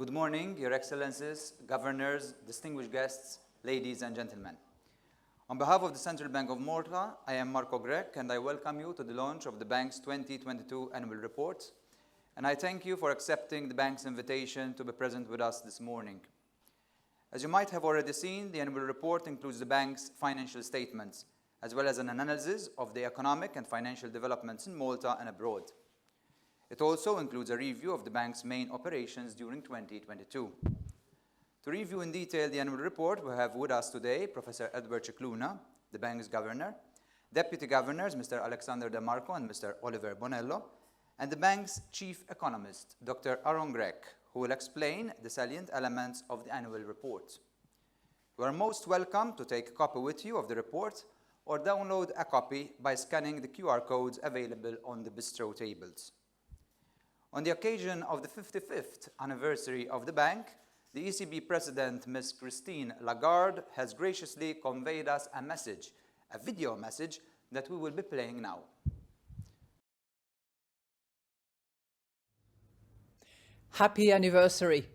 Good morning, Your Excellencies, Governors, distinguished guests, ladies and gentlemen. On behalf of the Central Bank of Malta, I am Marco Grech, and I welcome you to the launch of the bank's 2022 annual report. And I thank you for accepting the bank's invitation to be present with us this morning. As you might have already seen, the annual report includes the bank's financial statements, as well as an analysis of the economic and financial developments in Malta and abroad. It also includes a review of the bank's main operations during 2022. To review in detail the annual report, we have with us today Professor Edward Cicluna, the bank's governor, Deputy Governors Mr. Alexander De Marco and Mr. Oliver Bonello, and the bank's chief economist, Dr. Aaron Grech, who will explain the salient elements of the annual report. You are most welcome to take a copy with you of the report or download a copy by scanning the QR codes available on the bistro tables. On the occasion of the 55th anniversary of the bank, the ECB President, Ms. Christine Lagarde, has graciously conveyed us a message, a video message, that we will be playing now. Happy anniversary.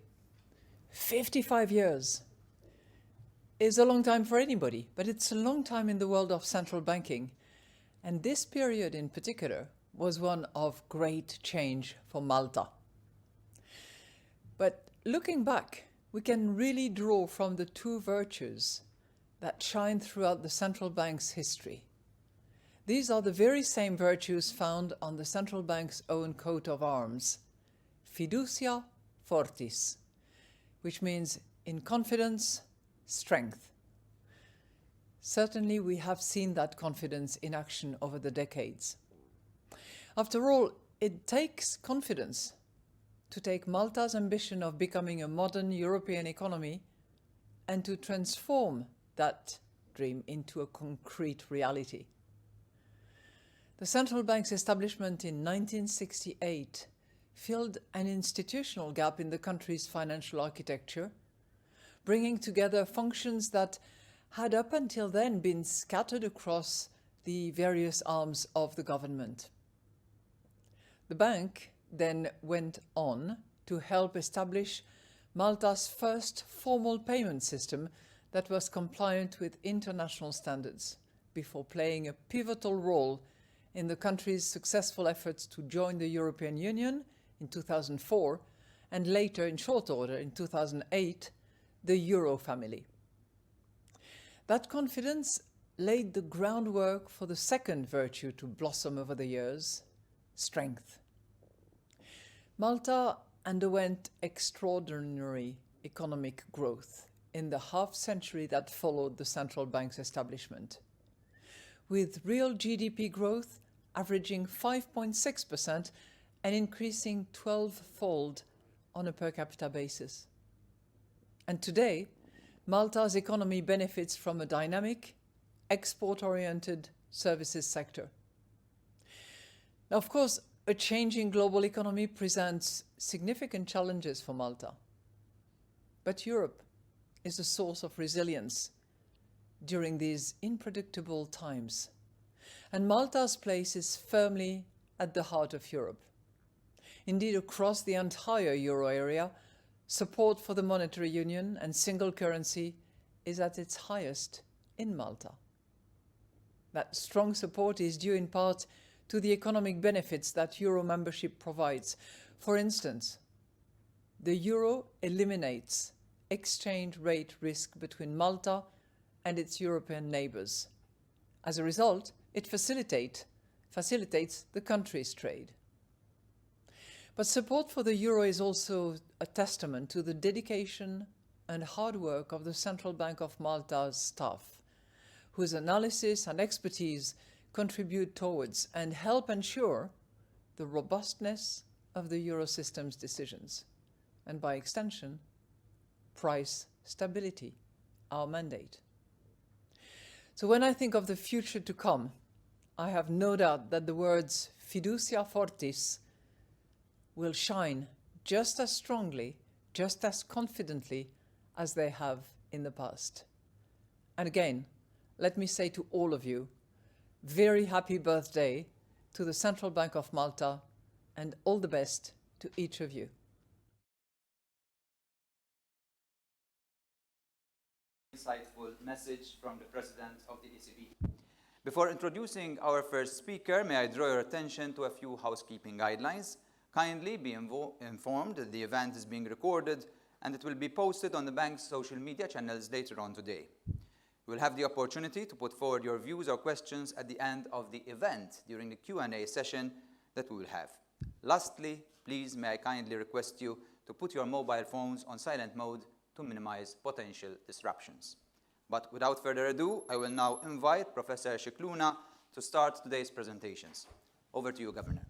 55 years is a long time for anybody, but it's a long time in the world of central banking. And this period in particular was one of great change for Malta. But looking back, we can really draw from the two virtues that shine throughout the central bank's history. These are the very same virtues found on the central bank's own coat of arms, fiducia fortis, which means in confidence, strength. Certainly, we have seen that confidence in action over the decades. After all, it takes confidence to take Malta's ambition of becoming a modern European economy and to transform that dream into a concrete reality. The central bank's establishment in 1968 filled an institutional gap in the country's financial architecture, bringing together functions that had up until then been scattered across the various arms of the government. The bank then went on to help establish Malta's first formal payment system that was compliant with international standards, before playing a pivotal role in the country's successful efforts to join the European Union in 2004, and later, in short order, in 2008, the Euro family. That confidence laid the groundwork for the second virtue to blossom over the years, strength. Malta underwent extraordinary economic growth in the half-century that followed the central bank's establishment, with real GDP growth averaging 5.6% and increasing 12-fold on a per capita basis. And today, Malta's economy benefits from a dynamic, export-oriented services sector. Now, of course, a changing global economy presents significant challenges for Malta. But Europe is a source of resilience during these unpredictable times. And Malta's place is firmly at the heart of Europe. Indeed, across the entire euro area, support for the monetary union and single currency is at its highest in Malta. That strong support is due in part to the economic benefits that euro membership provides. For instance, the euro eliminates exchange rate risk between Malta and its European neighbours. As a result, it facilitates the country's trade. But support for the euro is also a testament to the dedication and hard work of the Central Bank of Malta's staff, whose analysis and expertise contribute towards and help ensure the robustness of the euro system's decisions, and by extension, price stability, our mandate. So when I think of the future to come, I have no doubt that the words fiducia fortis will shine just as strongly, just as confidently as they have in the past. And again, let me say to all of you, very happy birthday to the Central Bank of Malta, and all the best to each of you. insightful message from the President of the ECB. Before introducing our first speaker, may I draw your attention to a few housekeeping guidelines. Kindly be informed that the event is being recorded and it will be posted on the bank's social media channels later on today. You will have the opportunity to put forward your views or questions at the end of the event during the Q&A session that we will have. Lastly, please may I kindly request you to put your mobile phones on silent mode to minimize potential disruptions. But without further ado, I will now invite Professor Scicluna to start today's presentations. Over to you, Governor.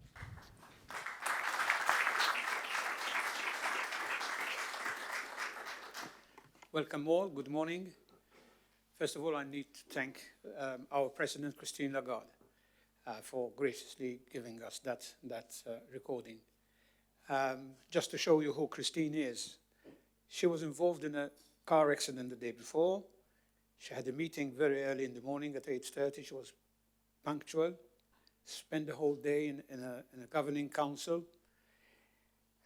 Welcome all. Good morning. First of all, I need to thank our President, Christine Lagarde, for graciously giving us that recording. Just to show you who Christine is, she was involved in a car accident the day before. She had a meeting very early in the morning at 8:30. She was punctual, spent the whole day in a governing council.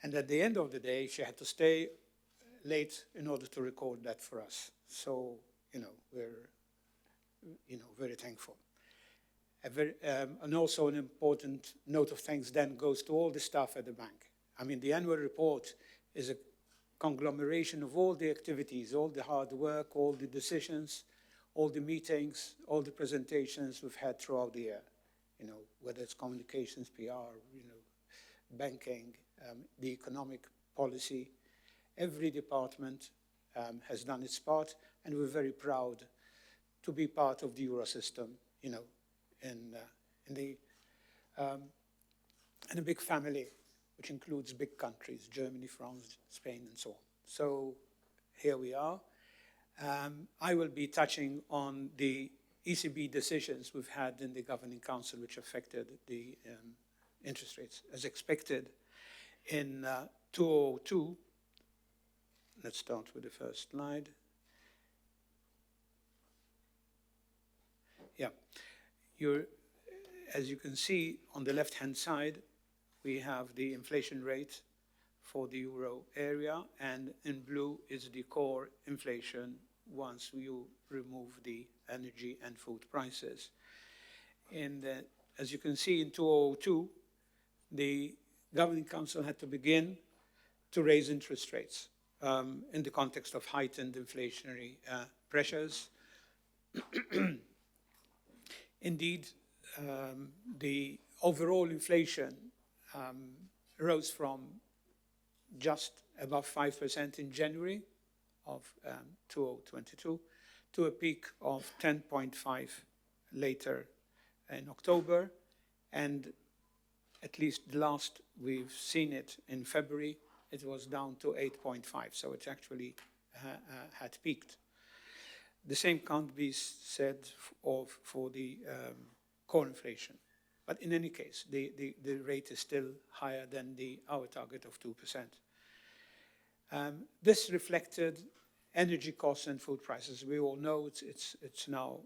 And at the end of the day, she had to stay late in order to record that for us. So, we're, very thankful. And also an important note of thanks then goes to all the staff at the bank. I mean, the annual report is a conglomeration of all the activities, all the hard work, all the decisions, all the meetings, all the presentations we've had throughout the year. Whether it's communications, PR, banking, the economic policy. Every department has done its part, and we're very proud to be part of the Eurosystem, in a big family, which includes big countries, Germany, France, Spain, and so on. So here we are. I will be touching on the ECB decisions we've had in the Governing Council, which affected the interest rates. As expected, in 2002, let's start with the first slide. Yeah, as you can see on the left-hand side, we have the inflation rate for the euro area, and in blue is the core inflation once you remove the energy and food prices. And as you can see, in 2002, the Governing Council had to begin to raise interest rates in the context of heightened inflationary pressures. Indeed, the overall inflation rose from just above 5% in January of 2022 to a peak of 10.5 later in October, and at least the last we've seen it in February, it was down to 8.5, so it actually had peaked. The same can't be said for the core inflation. But in any case, the rate is still higher than our target of 2%. This reflected energy costs and food prices. We all know it's now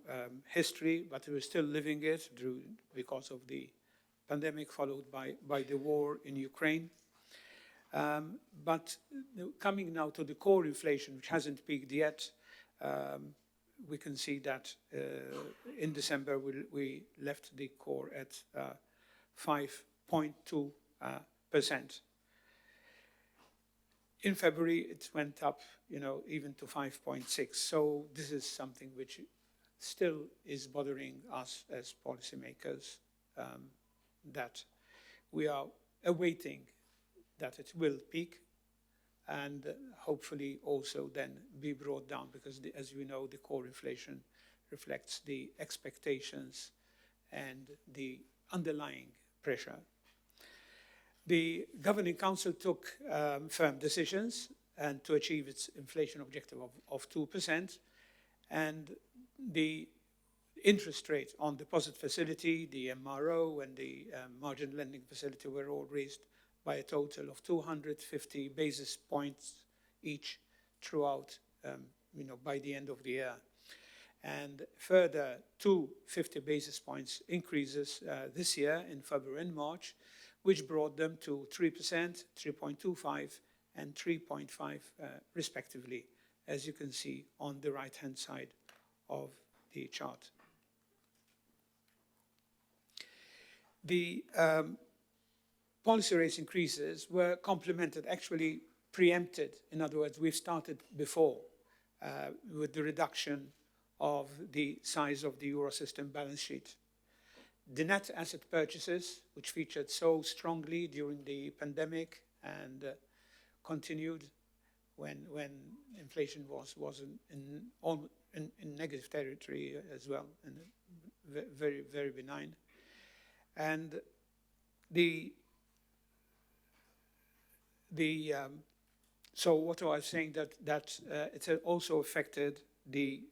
history, but we're still living it because of the pandemic followed by the war in Ukraine. But coming now to the core inflation, which hasn't peaked yet, we can see that in December we left the core at 5.2%. In February, it went up, even to 5.6. So this is something which still is bothering us as policymakers, that we are awaiting that it will peak and hopefully also then be brought down, because as we know, the core inflation reflects the expectations and the underlying pressure. The Governing Council took firm decisions and to achieve its inflation objective of 2%, and the interest rate on deposit facility, the MRO, and the margin lending facility were all raised by a total of 250 basis points each throughout, by the end of the year. And further 250 basis points increases this year in February and March, which brought them to 3%, 3.25, and 3.5 respectively as you can see on the right-hand side of the chart. The policy rate increases were complemented, actually preempted. In other words, we've started before with the reduction of the size of the Eurosystem balance sheet. The net asset purchases, which featured so strongly during the pandemic and continued when inflation was in negative territory as well, and very, very benign. And so what I was saying that it also affected the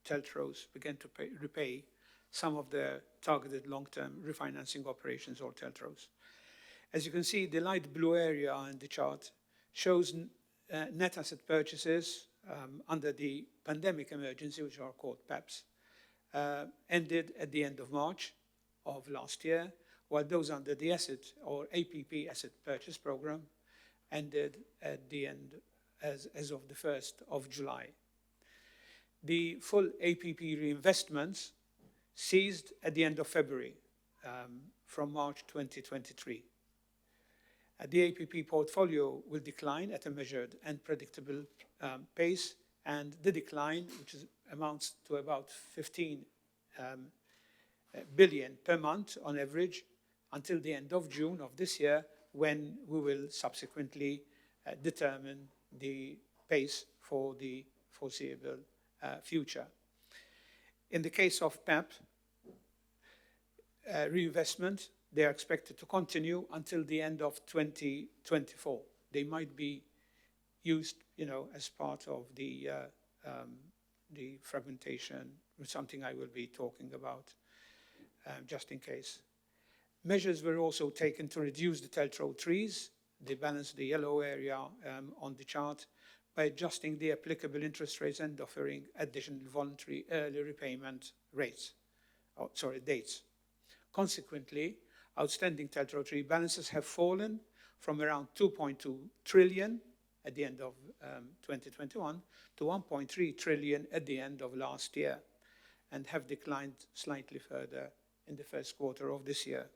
TLTROs began to repay some of the targeted long-term refinancing operations or TLTROs. As you can see, the light blue area in the chart shows net asset purchases under the pandemic emergency, which are called PEPs, ended at the end of March of last year, while those under the asset or APP asset purchase program ended at the end as of the 1st of July. The full APP reinvestments ceased at the end of February from March 2023. The APP portfolio will decline at a measured and predictable pace, and the decline, which amounts to about 15 billion per month on average until the end of June of this year, when we will subsequently determine the pace for the foreseeable future. In the case of PEP, reinvestment, they are expected to continue until the end of 2024. They might be used, as part of the fragmentation, something I will be talking about just in case. Measures were also taken to reduce the TLTRO trees, they balance the yellow area on the chart, by adjusting the applicable interest rates and offering additional voluntary early repayment dates. Consequently, outstanding TLTRO tree balances have fallen from around 2.2 trillion at the end of 2021 to 1.3 trillion at the end of last year, and have declined slightly further in the first quarter of this year.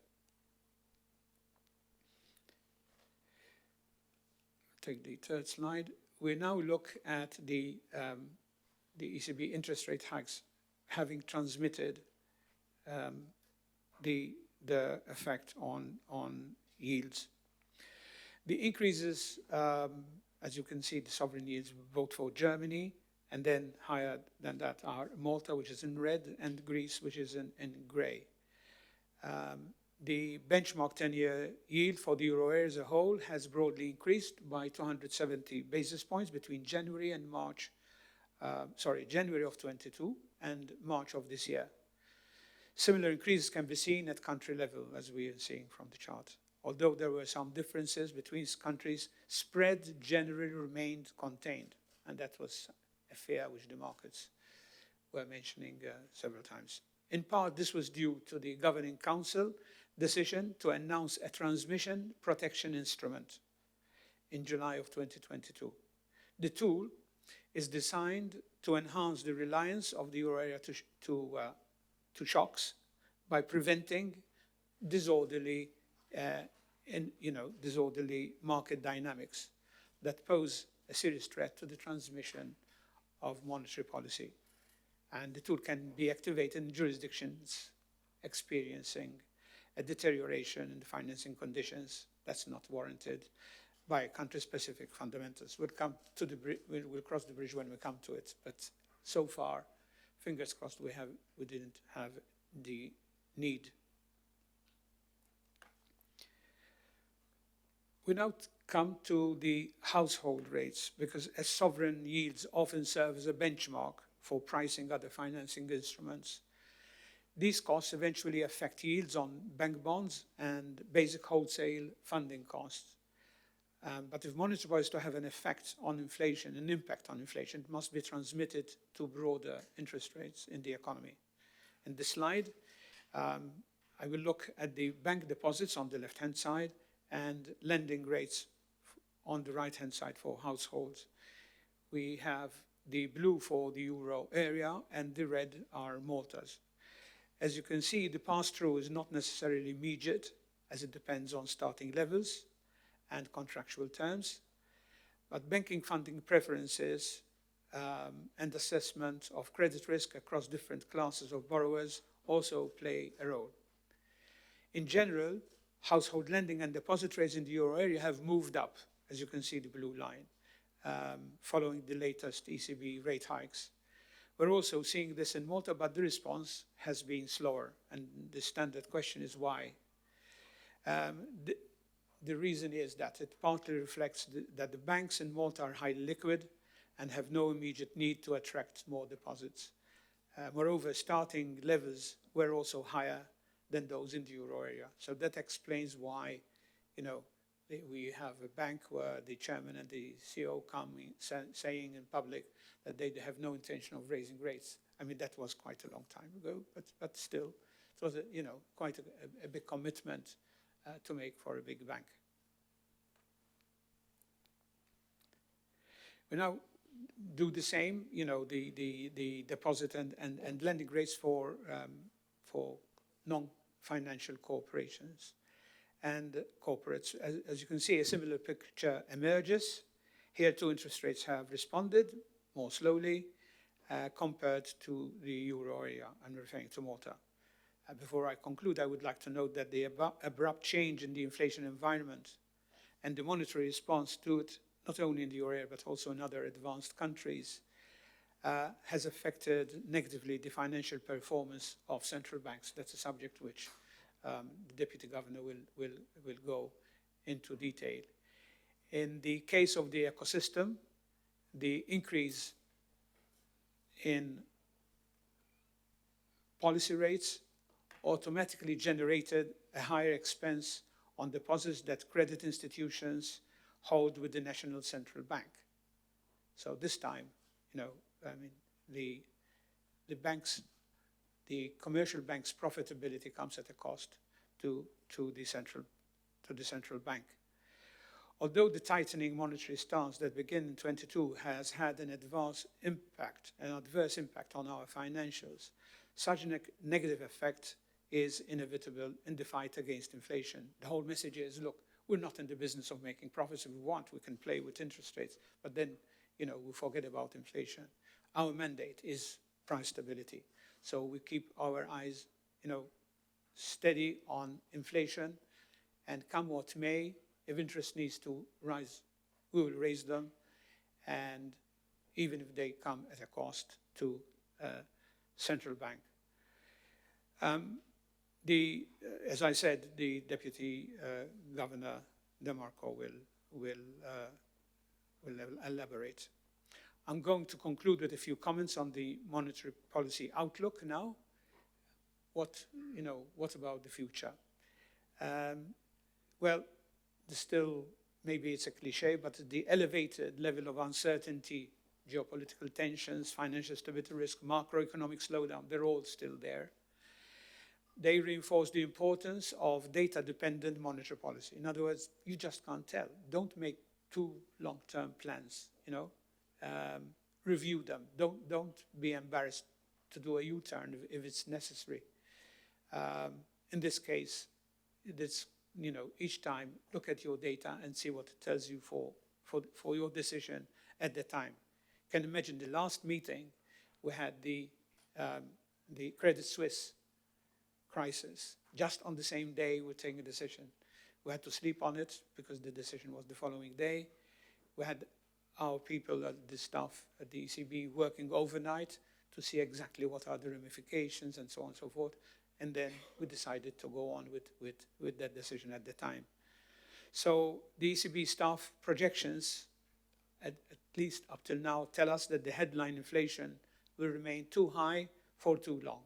Take the third slide. We now look at the ECB interest rate hikes having transmitted the effect on yields. The increases, as you can see, the sovereign yields both for Germany, and then higher than that are Malta, which is in red, and Greece, which is in grey. The benchmark 10-year yield for the euro area as a whole has broadly increased by 270 basis points between January of 22 and March of this year. Similar increases can be seen at country level, as we are seeing from the chart. Although there were some differences between countries, spread generally remained contained, and that was a fear which the markets were mentioning several times. In part, this was due to the Governing Council decision to announce a transmission protection instrument in July of 2022. The tool is designed to enhance the reliance of the euro area to shocks by preventing disorderly market dynamics that pose a serious threat to the transmission of monetary policy. And the tool can be activated in jurisdictions experiencing a deterioration in the financing conditions that's not warranted by country-specific fundamentals. We'll cross the bridge when we come to it, but so far, fingers crossed, we didn't have the need. We now come to the household rates, because as sovereign yields often serve as a benchmark for pricing other financing instruments. These costs eventually affect yields on bank bonds and basic wholesale funding costs. But if monetary policy is to have an impact on inflation, it must be transmitted to broader interest rates in the economy. In this slide, I will look at the bank deposits on the left-hand side and lending rates on the right-hand side for households. we have the blue for the euro area, and the red are Malta's. As you can see, the pass-through is not necessarily immediate, as it depends on starting levels and contractual terms. But banking funding preferences and assessment of credit risk across different classes of borrowers also play a role. In general, household lending and deposit rates in the euro area have moved up, as you can see the blue line, following the latest ECB rate hikes. We're also seeing this in Malta, but the response has been slower, and the standard question is why. The reason is that it partly reflects that the banks in Malta are highly liquid and have no immediate need to attract more deposits. Moreover, starting levels were also higher than those in the euro area. So that explains why, we have a bank where the chairman and the CEO saying in public that they have no intention of raising rates. I mean, that was quite a long time ago, but still, it was quite a big commitment to make for a big bank. We now do the same, the deposit and lending rates for non-financial corporations and corporates. As you can see, a similar picture emerges. Here, too, interest rates have responded more slowly compared to the euro area. I'm referring to Malta. Before I conclude, I would like to note that the abrupt change in the inflation environment and the monetary response to it, not only in the euro area but also in other advanced countries, has affected negatively the financial performance of central banks. That's a subject which the Deputy Governor will go into detail. In the case of the ecosystem, the increase in policy rates automatically generated a higher expense on deposits that credit institutions hold with the National Central Bank. So this time, the commercial bank's profitability comes at a cost to the central bank. Although the tightening monetary stance that began in 22 has had an adverse impact on our financials, such a negative effect is inevitable in the fight against inflation. The whole message is, look, we're not in the business of making profits. If we want, we can play with interest rates, but then, we forget about inflation. Our mandate is price stability. So we keep our eyes, steady on inflation, and come what may, if interest needs to rise, we will raise them, and even if they come at a cost to central bank. As I said, the Deputy Governor DeMarco will elaborate. I'm going to conclude with a few comments on the monetary policy outlook now. What about the future? Well, still, maybe it's a cliche, but the elevated level of uncertainty, geopolitical tensions, financial stability risk, macroeconomic slowdown, they're all still there. They reinforce the importance of data-dependent monetary policy. In other words, you just can't tell. Don't make too long-term plans, review them. Don't be embarrassed to do a U-turn if it's necessary. In this case, each time look at your data and see what it tells you for your decision at the time. You can imagine the last meeting we had the Credit Suisse crisis. Just on the same day we're taking a decision. We had to sleep on it because the decision was the following day. We had our people, the staff at the ECB, working overnight to see exactly what are the ramifications and so on and so forth. And then we decided to go on with that decision at the time. So the ECB staff projections, at least up till now, tell us that the headline inflation will remain too high for too long.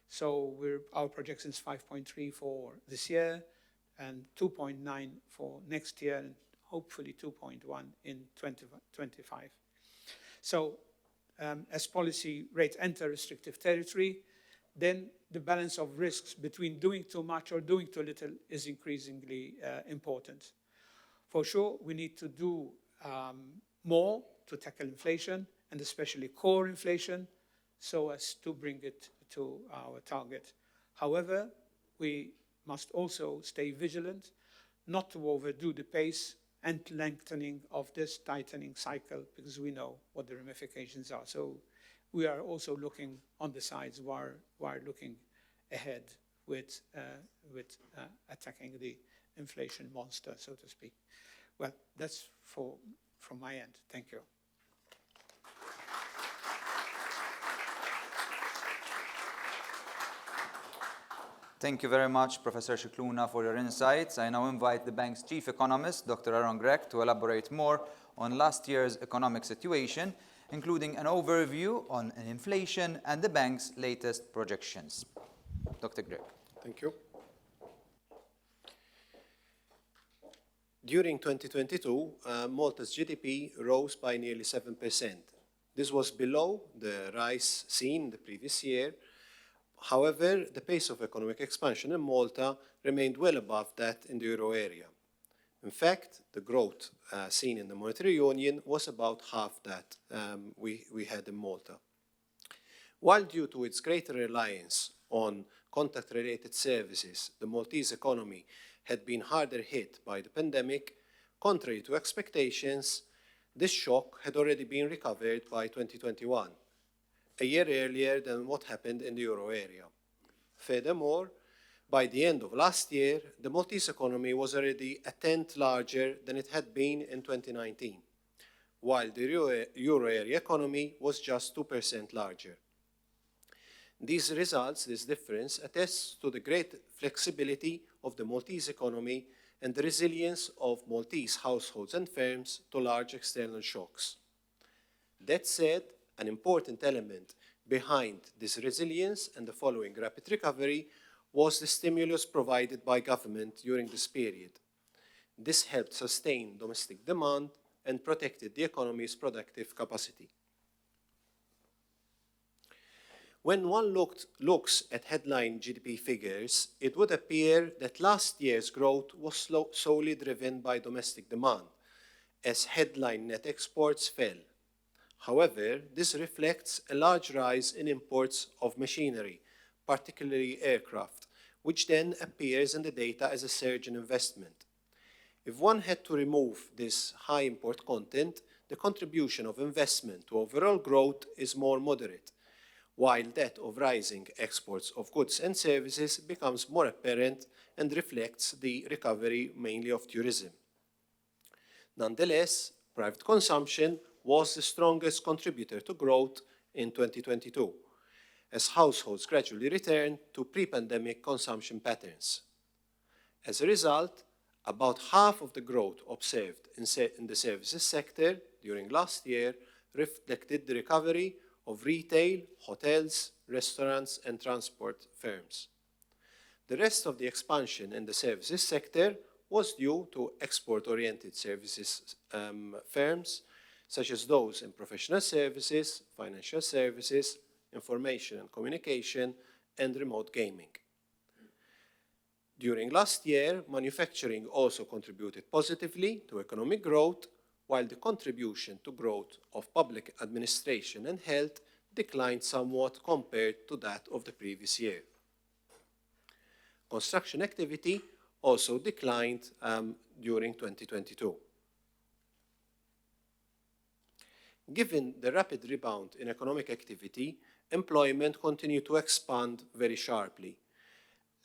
So our projection is 5.3 for this year and 2.9 for next year, and hopefully 2.1 in 2025. So as policy rates enter restrictive territory, then the balance of risks between doing too much or doing too little is increasingly important. For sure, we need to do more to tackle inflation, and especially core inflation, so as to bring it to our target. However, we must also stay vigilant not to overdo the pace and lengthening of this tightening cycle, because we know what the ramifications are. So we are also looking on the sides while looking ahead with attacking the inflation monster, so to speak. Well, that's from my end. Thank you. Thank you very much, Professor Shikluna, for your insights. I now invite the bank's chief economist, Dr. Aaron Gregg, to elaborate more on last year's economic situation, including an overview on inflation and the bank's latest projections. Dr. Gregg. Thank you. During 2022, Malta's GDP rose by nearly 7%. This was below the rise seen the previous year. However, the pace of economic expansion in Malta remained well above that in the euro area. In fact, the growth seen in the monetary union was about half that we had in Malta. While due to its greater reliance on contact-related services, the Maltese economy had been harder hit by the pandemic, contrary to expectations, this shock had already been recovered by 2021, a year earlier than what happened in the euro area. Furthermore, by the end of last year, the Maltese economy was already a tenth larger than it had been in 2019, while the euro area economy was just 2% larger. These results, this difference, attests to the great flexibility of the Maltese economy and the resilience of Maltese households and firms to large external shocks. That said, an important element behind this resilience and the following rapid recovery was the stimulus provided by government during this period. This helped sustain domestic demand and protected the economy's productive capacity. When one looks at headline GDP figures, it would appear that last year's growth was solely driven by domestic demand, as headline net exports fell. However, this reflects a large rise in imports of machinery, particularly aircraft, which then appears in the data as a surge in investment. If one had to remove this high import content, the contribution of investment to overall growth is more moderate, while that of rising exports of goods and services becomes more apparent and reflects the recovery mainly of tourism. Nonetheless, private consumption was the strongest contributor to growth in 2022, as households gradually returned to pre-pandemic consumption patterns. As a result, about half of the growth observed in the services sector during last year reflected the recovery of retail, hotels, restaurants, and transport firms. The rest of the expansion in the services sector was due to export-oriented services firms, such as those in professional services, financial services, information and communication, and remote gaming. During last year, manufacturing also contributed positively to economic growth, while the contribution to growth of public administration and health declined somewhat compared to that of the previous year. Construction activity also declined during 2022. Given the rapid rebound in economic activity, employment continued to expand very sharply,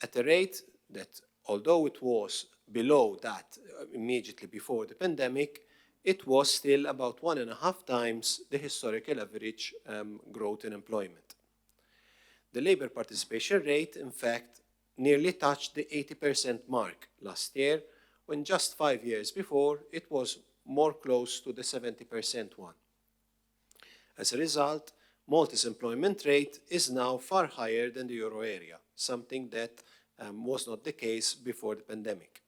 at a rate that, although it was below that immediately before the pandemic, it was still about 1.5 times the historical average growth in employment. The labor participation rate, in fact, nearly touched the 80% mark last year, when just 5 years before it was more close to the 70% one. As a result, Malta's employment rate is now far higher than the euro area, something that was not the case before the pandemic.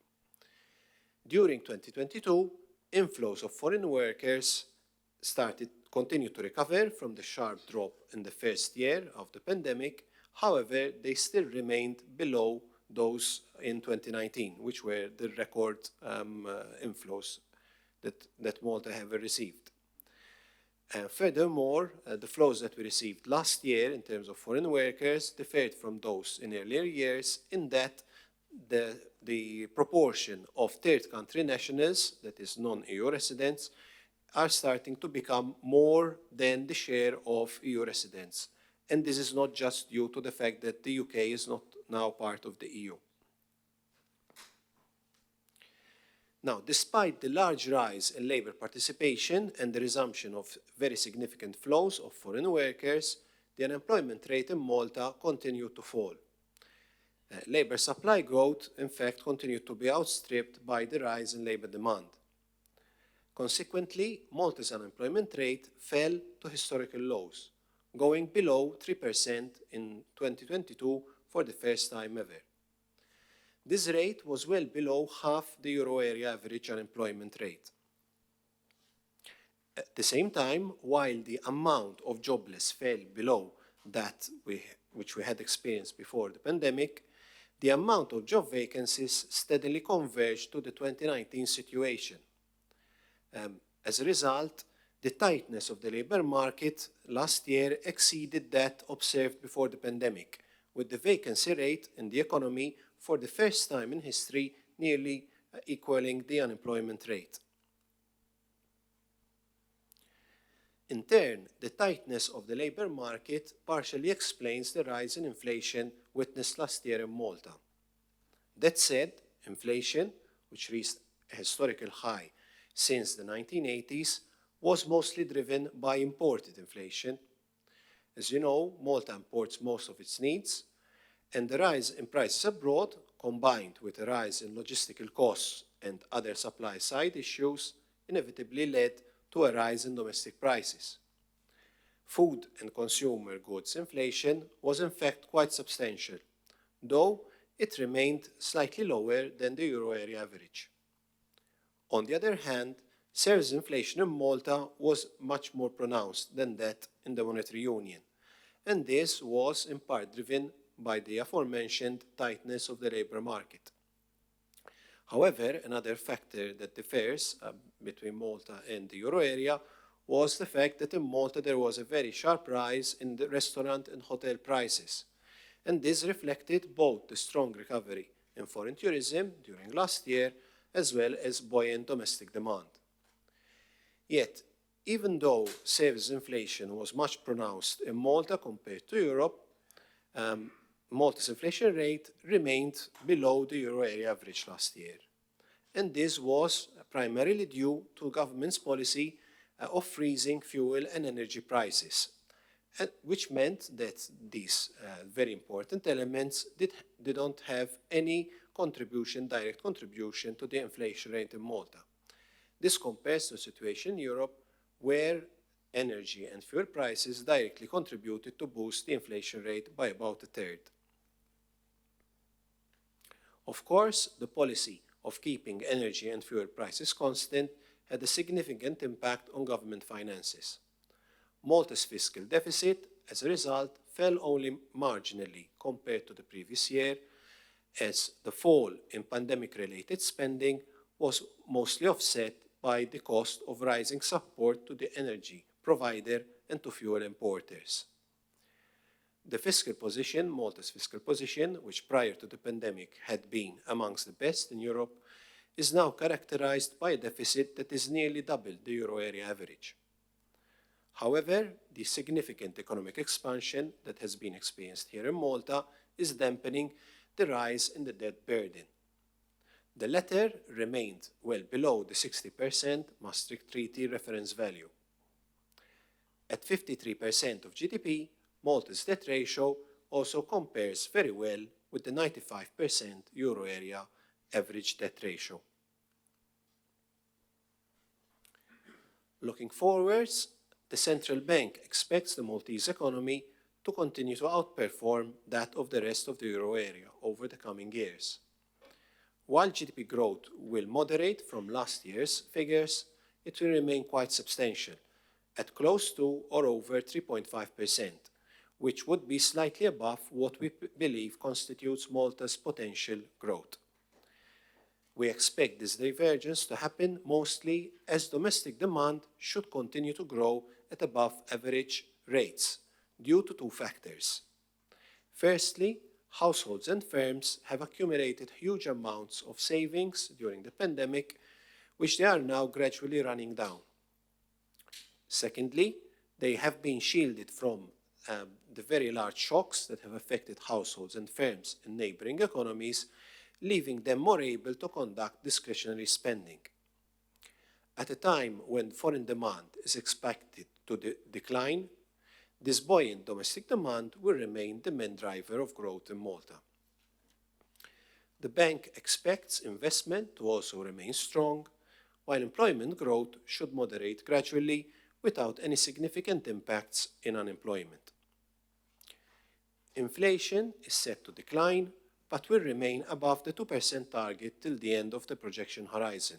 During 2022, inflows of foreign workers continued to recover from the sharp drop in the first year of the pandemic. However, they still remained below those in 2019, which were the record inflows that Malta ever received. Furthermore, the flows that we received last year in terms of foreign workers differed from those in earlier years in that the proportion of third country nationals, that is non-EU residents, are starting to become more than the share of EU residents. And this is not just due to the fact that the UK is not now part of the EU. Now, despite the large rise in labour participation and the resumption of very significant flows of foreign workers, the unemployment rate in Malta continued to fall. Labour supply growth, in fact, continued to be outstripped by the rise in labour demand. Consequently, Malta's unemployment rate fell to historical lows, going below 3% in 2022 for the first time ever. This rate was well below half the euro area average unemployment rate. At the same time, while the amount of jobless fell below that which we had experienced before the pandemic, the amount of job vacancies steadily converged to the 2019 situation. As a result, the tightness of the labour market last year exceeded that observed before the pandemic, with the vacancy rate in the economy for the first time in history nearly equaling the unemployment rate. In turn, the tightness of the labour market partially explains the rise in inflation witnessed last year in Malta. That said, inflation, which reached a historical high since the 1980s, was mostly driven by imported inflation. As you know, Malta imports most of its needs, and the rise in prices abroad, combined with a rise in logistical costs and other supply-side issues, inevitably led to a rise in domestic prices. Food and consumer goods inflation was in fact quite substantial, though it remained slightly lower than the euro area average. On the other hand, service inflation in Malta was much more pronounced than that in the monetary union, and this was in part driven by the aforementioned tightness of the labour market. However, another factor that differs between Malta and the euro area was the fact that in Malta there was a very sharp rise in the restaurant and hotel prices, and this reflected both the strong recovery in foreign tourism during last year as well as buoyant domestic demand. Yet, even though service inflation was much pronounced in Malta compared to Europe, Malta's inflation rate remained below the euro area average last year. And this was primarily due to government's policy of freezing fuel and energy prices, which meant that these very important elements didn't have any direct contribution to the inflation rate in Malta. This compares to a situation in Europe where energy and fuel prices directly contributed to boost the inflation rate by about a third. Of course, the policy of keeping energy and fuel prices constant had a significant impact on government finances. Malta's fiscal deficit, as a result, fell only marginally compared to the previous year, as the fall in pandemic-related spending was mostly offset by the cost of rising support to the energy provider and to fuel importers. The fiscal position, Malta's fiscal position, which prior to the pandemic had been amongst the best in Europe, is now characterized by a deficit that is nearly double the euro area average. However, the significant economic expansion that has been experienced here in Malta is dampening the rise in the debt burden. The latter remained well below the 60% Maastricht Treaty reference value. At 53% of GDP, Malta's debt ratio also compares very well with the 95% euro area average debt ratio. Looking forwards, the central bank expects the Maltese economy to continue to outperform that of the rest of the euro area over the coming years. While GDP growth will moderate from last year's figures, it will remain quite substantial, at close to or over 3.5%, which would be slightly above what we believe constitutes Malta's potential growth. We expect this divergence to happen mostly as domestic demand should continue to grow at above average rates due to two factors. Firstly, households and firms have accumulated huge amounts of savings during the pandemic, which they are now gradually running down. Secondly, they have been shielded from the very large shocks that have affected households and firms in neighboring economies, leaving them more able to conduct discretionary spending. At a time when foreign demand is expected to decline, this buoyant domestic demand will remain the main driver of growth in Malta. The bank expects investment to also remain strong, while employment growth should moderate gradually without any significant impacts in unemployment. Inflation is set to decline, but will remain above the 2% target till the end of the projection horizon.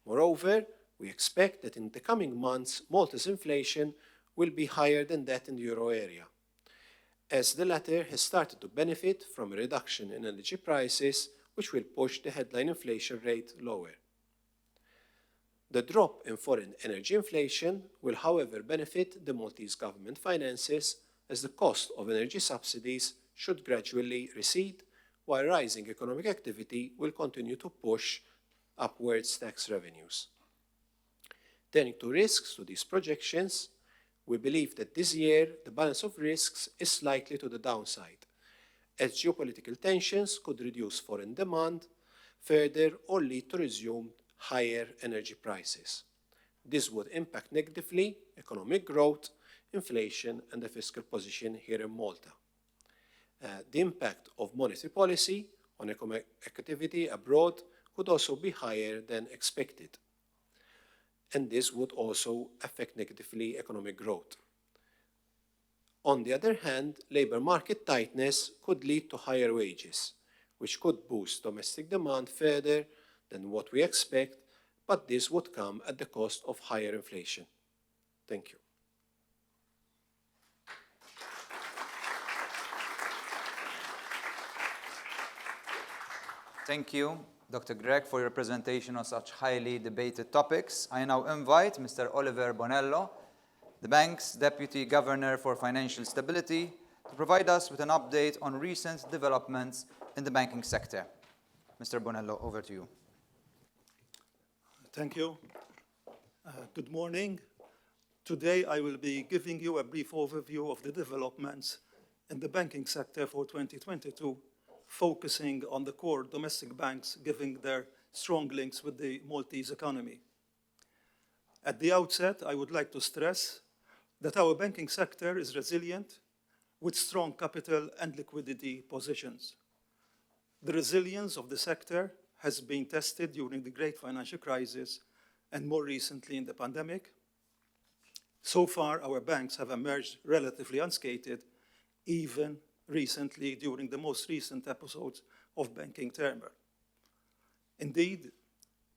Moreover, we expect that in the coming months, Malta's inflation will be higher than that in the euro area, as the latter has started to benefit from a reduction in energy prices, which will push the headline inflation rate lower. The drop in foreign energy inflation will, however, benefit the Maltese government finances, as the cost of energy subsidies should gradually recede, while rising economic activity will continue to push upwards tax revenues. Turning to risks to these projections, we believe that this year the balance of risks is slightly to the downside, as geopolitical tensions could reduce foreign demand further or lead to resumed higher energy prices. This would impact negatively economic growth, inflation, and the fiscal position here in Malta. The impact of monetary policy on economic activity abroad could also be higher than expected, and this would also affect negatively economic growth. On the other hand, labour market tightness could lead to higher wages, which could boost domestic demand further than what we expect, but this would come at the cost of higher inflation. Thank you. Thank you, Dr. Gregg, for your presentation on such highly debated topics. I now invite Mr. Oliver Bonello, the bank's Deputy Governor for Financial Stability, to provide us with an update on recent developments in the banking sector. Mr. Bonello, over to you. Thank you. Good morning. Today I will be giving you a brief overview of the developments in the banking sector for 2022, focusing on the core domestic banks, given their strong links with the Maltese economy. At the outset, I would like to stress that our banking sector is resilient, with strong capital and liquidity positions. The resilience of the sector has been tested during the Great Financial Crisis and more recently in the pandemic. So far, our banks have emerged relatively unscathed, even recently during the most recent episodes of banking turmoil. Indeed,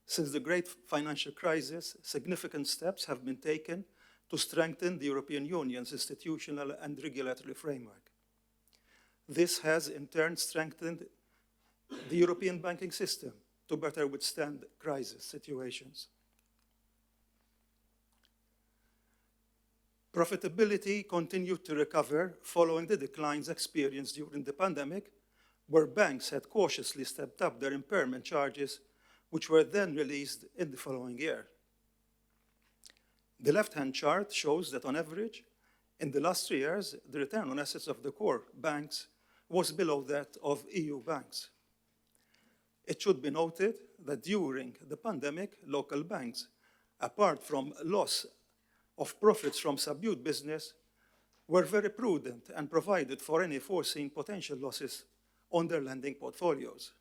since the Great Financial Crisis, significant steps have been taken to strengthen the European Union's institutional and regulatory framework. This has in turn strengthened the European banking system to better withstand crisis situations. Profitability continued to recover following the declines experienced during the pandemic, where banks had cautiously stepped up their impairment charges, which were then released in the following year. The left-hand chart shows that on average, in the last 3 years, the return on assets of the core banks was below that of EU banks. It should be noted that during the pandemic, local banks, apart from loss of profits from subdued business, were very prudent and provided for any foreseen potential losses on their lending portfolios.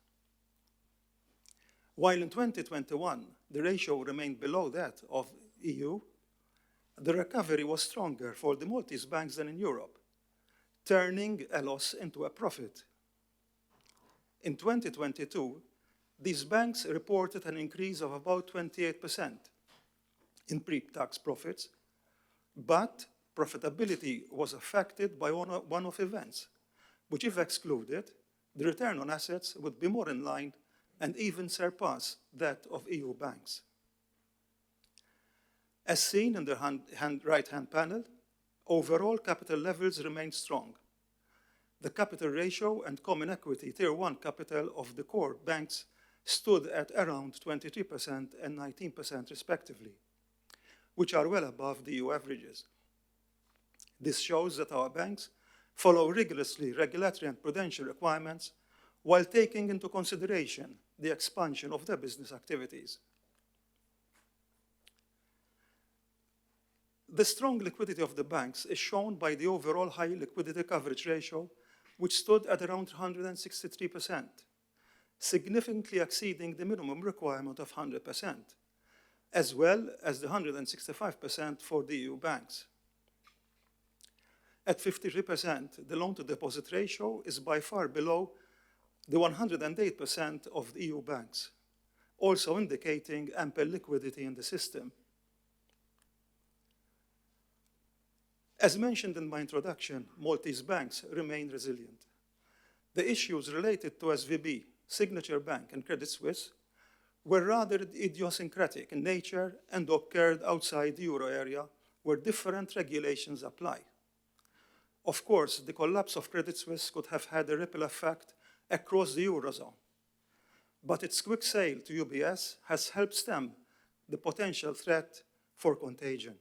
While in 2021, the ratio remained below that of EU, the recovery was stronger for the Maltese banks than in Europe, turning a loss into a profit. In 2022, these banks reported an increase of about 28% in pre-tax profits, but profitability was affected by one-off events, which if excluded, the return on assets would be more in line and even surpass that of EU banks. As seen in the right-hand panel, overall capital levels remain strong. The capital ratio and common equity Tier 1 capital of the core banks stood at around 23% and 19% respectively, which are well above the EU averages. This shows that our banks follow rigorously regulatory and prudential requirements while taking into consideration the expansion of their business activities. The strong liquidity of the banks is shown by the overall high liquidity coverage ratio, which stood at around 163%, significantly exceeding the minimum requirement of 100%, as well as the 165% for the EU banks. At 53%, the loan-to-deposit ratio is by far below the 108% of the EU banks, also indicating ample liquidity in the system. As mentioned in my introduction, Maltese banks remain resilient. The issues related to SVB, Signature Bank, and Credit Suisse were rather idiosyncratic in nature and occurred outside the euro area where different regulations apply. Of course, the collapse of Credit Suisse could have had a ripple effect across the eurozone, but its quick sale to UBS has helped stem the potential threat for contagion.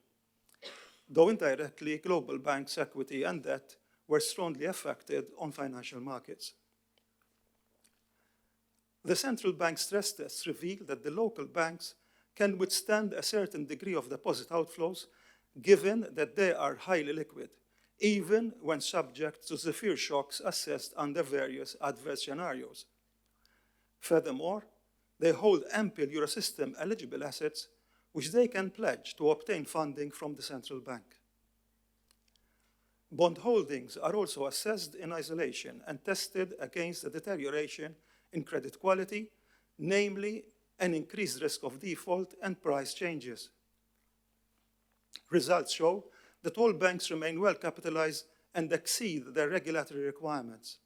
Though indirectly, global banks' equity and debt were strongly affected on financial markets. The central bank stress tests reveal that the local banks can withstand a certain degree of deposit outflows, given that they are highly liquid, even when subject to severe shocks assessed under various adverse scenarios. Furthermore, they hold ample Eurosystem eligible assets which they can pledge to obtain funding from the central bank. Bond holdings are also assessed in isolation and tested against a deterioration in credit quality, namely an increased risk of default and price changes. Results show that all banks remain well capitalized and exceed their regulatory requirements.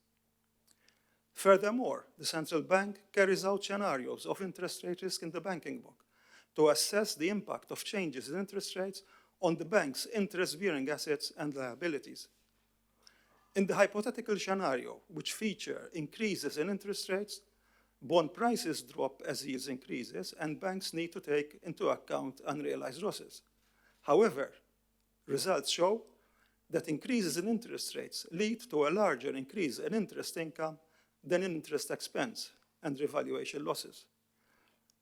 Furthermore, the central bank carries out scenarios of interest rate risk in the banking book to assess the impact of changes in interest rates on the bank's interest-bearing assets and liabilities. In the hypothetical scenario, which feature increases in interest rates, bond prices drop as yields increases, and banks need to take into account unrealized losses. However, results show that increases in interest rates lead to a larger increase in interest income than in interest expense and revaluation losses,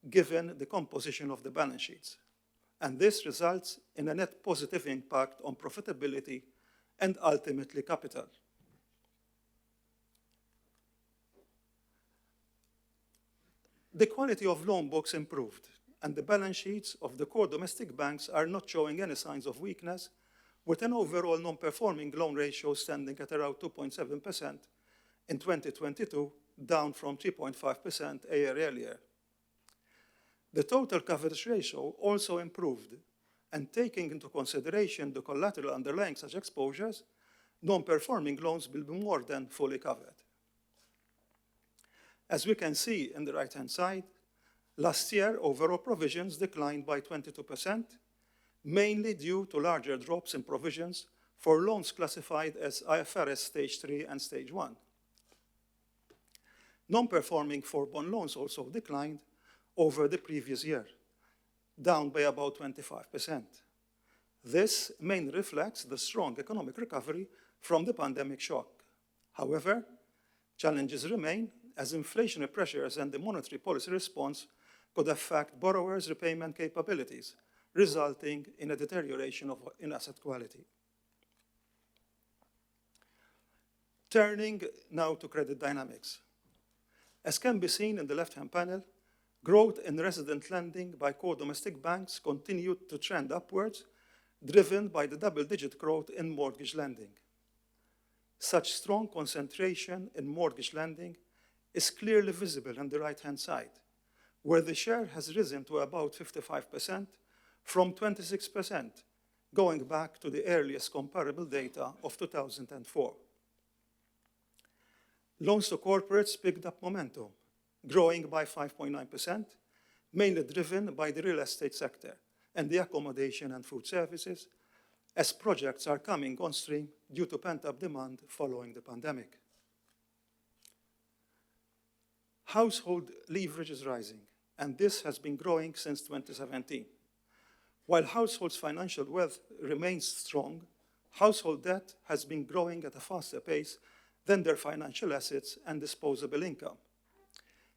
given the composition of the balance sheets. And this results in a net positive impact on profitability and ultimately capital. The quality of loan books improved, and the balance sheets of the core domestic banks are not showing any signs of weakness, with an overall non-performing loan ratio standing at around 2.7% in 2022, down from 3.5% a year earlier. The total coverage ratio also improved, and taking into consideration the collateral underlying such exposures, non-performing loans will be more than fully covered. As we can see in the right-hand side, last year overall provisions declined by 22%, mainly due to larger drops in provisions for loans classified as IFRS Stage 3 and Stage 1. Non-performing for bond loans also declined over the previous year, down by about 25%. This mainly reflects the strong economic recovery from the pandemic shock. However, challenges remain as inflationary pressures and the monetary policy response could affect borrowers' repayment capabilities, resulting in a deterioration in asset quality. Turning now to credit dynamics. As can be seen in the left-hand panel, growth in resident lending by core domestic banks continued to trend upwards, driven by the double-digit growth in mortgage lending. Such strong concentration in mortgage lending is clearly visible on the right-hand side, where the share has risen to about 55% from 26%, going back to the earliest comparable data of 2004. Loans to corporates picked up momentum, growing by 5.9%, mainly driven by the real estate sector, and the accommodation and food services, as projects are coming on stream due to pent-up demand following the pandemic. Household leverage is rising, and this has been growing since 2017. While households' financial wealth remains strong, household debt has been growing at a faster pace than their financial assets and disposable income,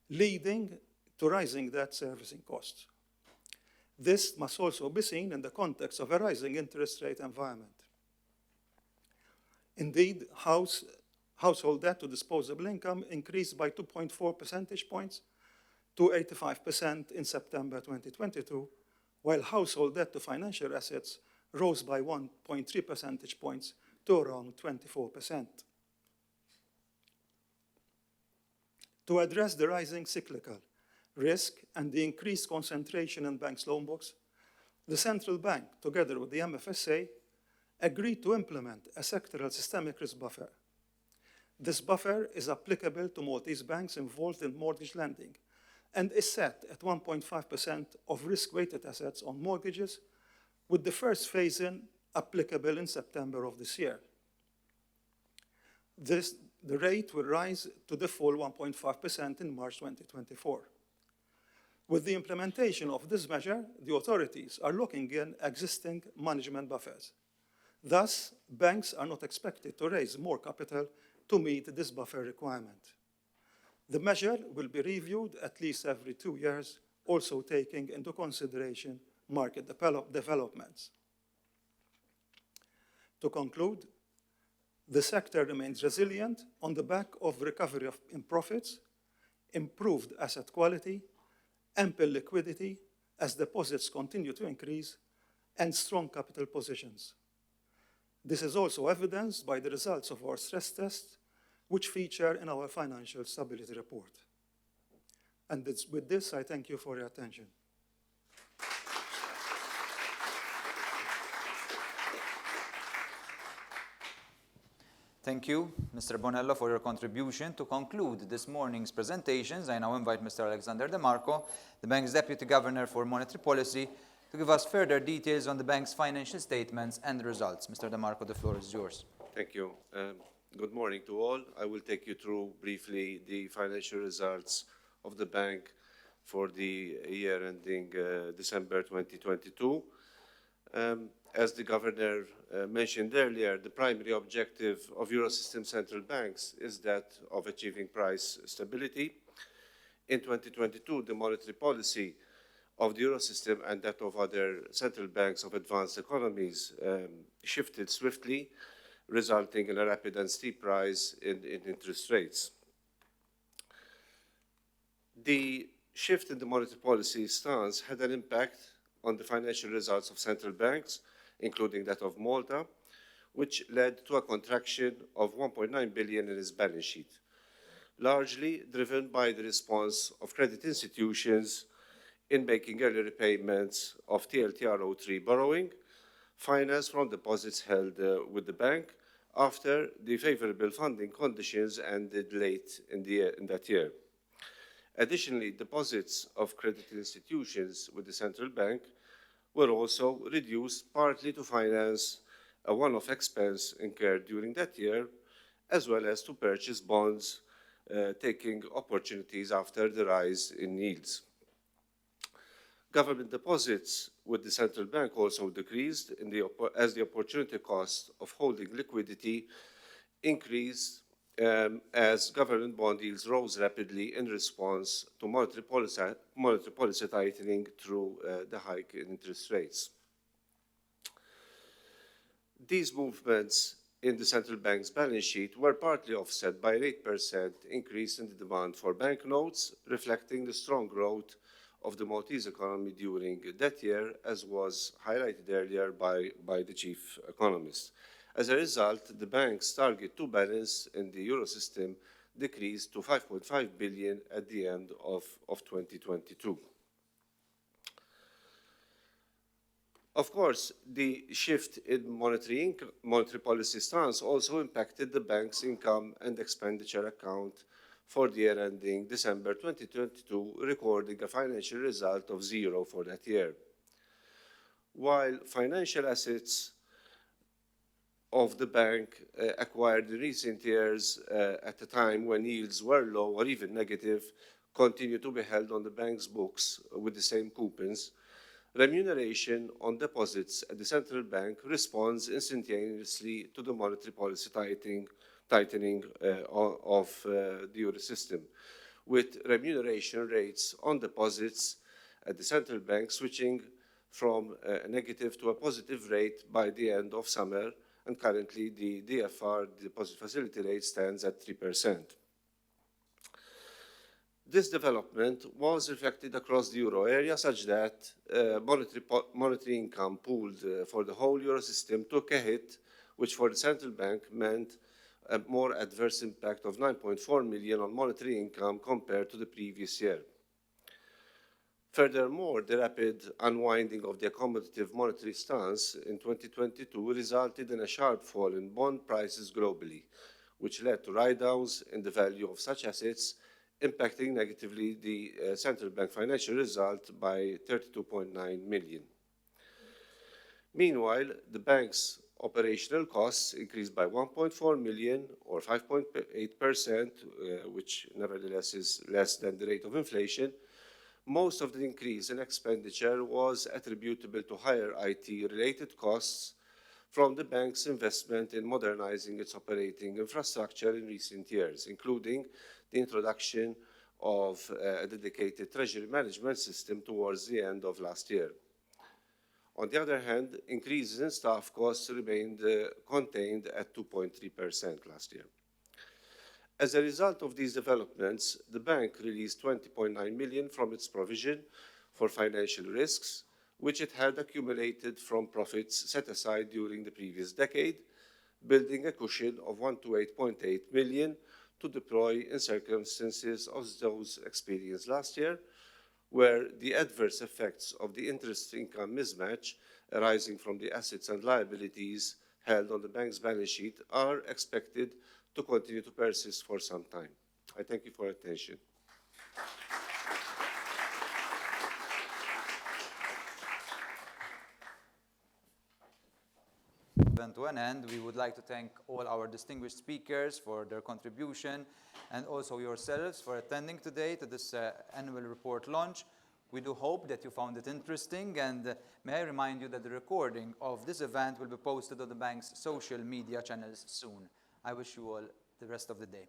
leading to rising debt servicing costs. This must also be seen in the context of a rising interest rate environment. Indeed, household debt to disposable income increased by 2.4 percentage points to 85% in September 2022, while household debt to financial assets rose by 1.3 percentage points to around 24%. To address the rising cyclical risk and the increased concentration in banks' loan books, the central bank, together with the MFSA, agreed to implement a sectoral systemic risk buffer. This buffer is applicable to Maltese banks involved in mortgage lending and is set at 1.5% of risk-weighted assets on mortgages, with the first phase-in applicable in September of this year. The rate will rise to the full 1.5% in March 2024. With the implementation of this measure, the authorities are looking in existing management buffers. Thus, banks are not expected to raise more capital to meet this buffer requirement. The measure will be reviewed at least every 2 years, also taking into consideration market developments. To conclude, the sector remains resilient on the back of recovery in profits, improved asset quality, ample liquidity as deposits continue to increase, and strong capital positions. This is also evidenced by the results of our stress tests, which feature in our financial stability report. And with this, I thank you for your attention. Thank you, Mr. Bonello, for your contribution. To conclude this morning's presentations, I now invite Mr. Alexander De Marco, the bank's Deputy Governor for Monetary Policy, to give us further details on the bank's financial statements and results. Mr. De Marco, the floor is yours. Thank you. Good morning to all. I will take you through briefly the financial results of the bank for the year ending December 2022. As the Governor mentioned earlier, the primary objective of Eurosystem central banks is that of achieving price stability. In 2022, the monetary policy of the Eurosystem and that of other central banks of advanced economies shifted swiftly, resulting in a rapid and steep rise in interest rates. The shift in the monetary policy stance had an impact on the financial results of central banks, including that of Malta, which led to a contraction of 1.9 billion in its balance sheet, largely driven by the response of credit institutions in making early repayments of TLTRO3 borrowing, financed from deposits held with the bank after the favorable funding conditions ended late in that year. Additionally, deposits of credit institutions with the central bank were also reduced partly to finance a one-off expense incurred during that year, as well as to purchase bonds, taking opportunities after the rise in yields. Government deposits with the central bank also decreased as the opportunity cost of holding liquidity increased as government bond yields rose rapidly in response to monetary policy tightening through the hike in interest rates. These movements in the central bank's balance sheet were partly offset by an 8% increase in the demand for banknotes, reflecting the strong growth of the Maltese economy during that year, as was highlighted earlier by the chief economist. As a result, the bank's target to balance in the Eurosystem decreased to 5.5 billion at the end of 2022. Of course, the shift in monetary policy stance also impacted the bank's income and expenditure account for the year ending December 2022, recording a financial result of 0 for that year. while financial assets of the bank acquired in recent years at a time when yields were low or even negative continue to be held on the bank's books with the same coupons, remuneration on deposits at the central bank responds instantaneously to the monetary policy tightening of the euro system, with remuneration rates on deposits at the central bank switching from a negative to a positive rate by the end of summer, and currently the DFR, the deposit facility rate, stands at 3%. This development was reflected across the euro area such that monetary income pooled for the whole euro system took a hit, which for the central bank meant a more adverse impact of 9.4 million on monetary income compared to the previous year. Furthermore, the rapid unwinding of the accommodative monetary stance in 2022 resulted in a sharp fall in bond prices globally, which led to write-downs in the value of such assets, impacting negatively the central bank financial result by 32.9 million. Meanwhile, the bank's operational costs increased by 1.4 million or 5.8%, which nevertheless is less than the rate of inflation. Most of the increase in expenditure was attributable to higher IT-related costs from the bank's investment in modernizing its operating infrastructure in recent years, including the introduction of a dedicated treasury management system towards the end of last year. On the other hand, increases in staff costs remained contained at 2.3% last year. As a result of these developments, the bank released 20.9 million from its provision for financial risks, which it had accumulated from profits set aside during the previous decade, building a cushion of 128.8 million to deploy in circumstances of those experienced last year, where the adverse effects of the interest income mismatch arising from the assets and liabilities held on the bank's balance sheet are expected to continue to persist for some time. I thank you for your attention. To an end, we would like to thank all our distinguished speakers for their contribution and also yourselves for attending today to this annual report launch. We do hope that you found it interesting, and may I remind you that the recording of this event will be posted on the bank's social media channels soon. I wish you all the rest of the day.